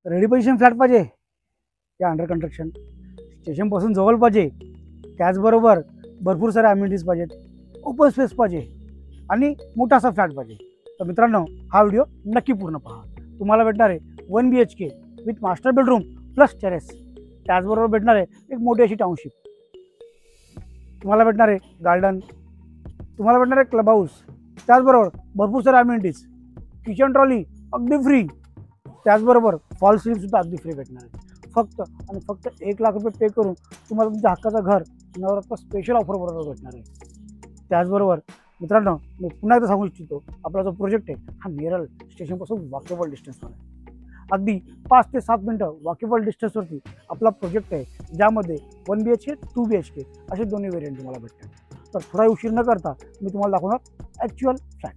Ready position flat पाहिजे या under construction, स्टेशनपासून जवळ पाहिजे, त्याचबरोबर भरपूर साऱ्या अम्युनिटीज पाहिजेत, ओपन स्पेस पाहिजे आणि मोठा असा फ्लॅट पाहिजे. तर मित्रांनो, हा व्हिडिओ नक्की पूर्ण पहा. तुम्हाला भेटणार आहे 1 BHK with master bedroom plus terrace, त्याचबरोबर भेटणार आहे एक मोठी अशी टाउनशिप, तुम्हाला भेटणार आहे गार्डन, तुम्हाला भेटणार आहे क्लब हाऊस, त्याचबरोबर भरपूर साऱ्या अम्युनिटीज, किचन ट्रॉली अगदी फ्री, त्याचबरोबर फॉल स्लीपसुद्धा अगदी फ्री भेटणार आहे. फक्त आणि फक्त 1 लाख रुपये पे करून तुम्हाला तुमच्या हक्काचं घर नवरात्र स्पेशल ऑफर बरोबर भेटणार आहे. त्याचबरोबर मित्रांनो, मी पुन्हा एकदा सांगू इच्छितो, आपला जो प्रोजेक्ट आहे हा नेरळ स्टेशनपासून वॉकेबल डिस्टन्सवर आहे. अगदी 5 ते 7 मिनटं वॉकेबल डिस्टन्सवरती आपला प्रोजेक्ट आहे, ज्यामध्ये 1 BHK 2 BHK असे दोन्ही व्हेरियंट तुम्हाला भेटतात. तर थोडा उशीर न करता मी तुम्हाला दाखवणार ॲक्च्युअल फ्लॅट.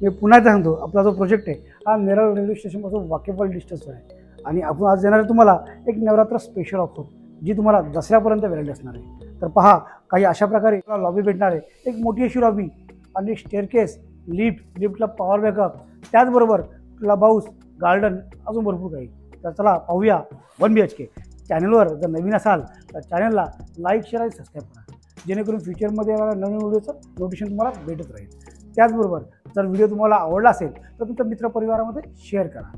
मी पुन्हा एकदा सांगतो, आपला जो प्रोजेक्ट आहे हा नेरळ रेल्वे स्टेशनपासून वॉकेबल डिस्टन्सवर आहे आणि आपण आज देणार आहे तुम्हाला एक नवरात्र स्पेशल ऑफर, जी तुम्हाला दसऱ्यापर्यंत व्हॅलिड असणार आहे. तर पहा, काही अशा प्रकारे लॉबी भेटणार आहे, एक मोठी अशी लॉबी आणि स्टेअरकेस, लिफ्टला पॉवर बॅकअप, त्याचबरोबर क्लब हाऊस, गार्डन, अजून भरपूर काही. तर चला पाहूया 1 BHK. चॅनलवर जर नवीन असाल तर चॅनलला लाईक, शेअर आणि सबस्क्राईब करा, जेणेकरून फ्युचरमध्ये येणाऱ्या नवीन व्हिडिओचं नोटिफिकेशन तुम्हाला भेटत राहील. त्याचबरोबर जर व्हिडिओ तुम्हाला आवडला असेल तर तुमच्या मित्रपरिवारामध्ये शेअर करा.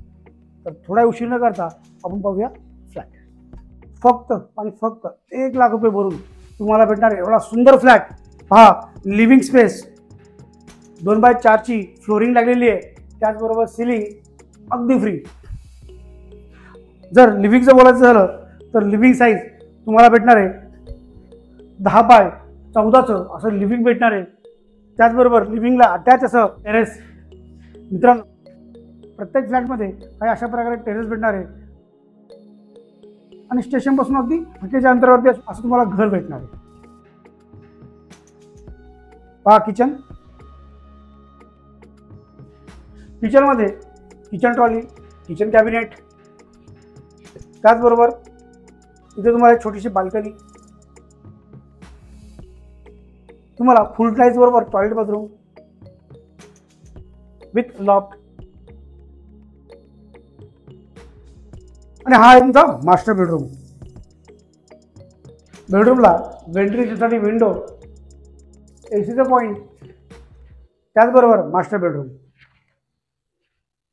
तर थोडा उशीर न करता आपण पाहूया फ्लॅट. फक्त आणि फक्त 1 लाख रुपये भरून तुम्हाला भेटणार आहे एवढा सुंदर फ्लॅट. पहा, लिव्हिंग स्पेस 2x4ची फ्लोरिंग लागलेली आहे, त्याचबरोबर सिलिंग अगदी फ्री. जर लिव्हिंगचं बोलायचं झालं तर लिव्हिंग साईज तुम्हाला भेटणार आहे 10x14चं असं लिव्हिंग भेटणार आहे. त्याचबरोबर लिव्हिंगला अटॅच असं टेरेस. मित्रांनो, प्रत्येक फ्लॅटमध्ये काही अशा प्रकारे टेरेस भेटणार आहे आणि स्टेशनपासून अगदी हक्काच्या अंतरावरती असं तुम्हाला घर भेटणार आहे. पहा, किचनमध्ये किचन ट्रॉली, किचन कॅबिनेट, त्याचबरोबर इथे तुम्हाला एक छोटीशी बाल्कनी, तुम्हाला फुल टाईल्स बरोबर टॉयलेट बाथरूम विथ लॉफ्ट, आणि हा आहे तुमचा मास्टर बेडरूम. बेडरूमला व्हेंटिलेशनसाठी विंडो, एसीचं पॉईंट, त्याचबरोबर मास्टर बेडरूम.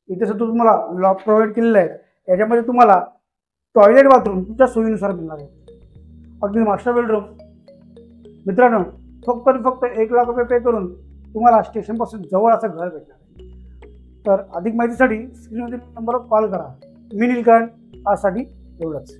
इथे सुद्धा तुम्हाला लॉफ्ट प्रोव्हाइड केलेलं आहे. याच्यामध्ये तुम्हाला टॉयलेट बाथरूम तुमच्या सोयीनुसार मिळणार आहे. अगदी मास्टर बेडरूम. मित्रांनो, फक्त आणि फक्त 1 लाख रुपये पे करून तुम्हाला स्टेशनपासून जवळ असं घर भेटणार आहे. तर अधिक माहितीसाठी स्क्रीनवरील नंबरवर कॉल करा. मी नीलकंठ, आजसाठी एवढंच.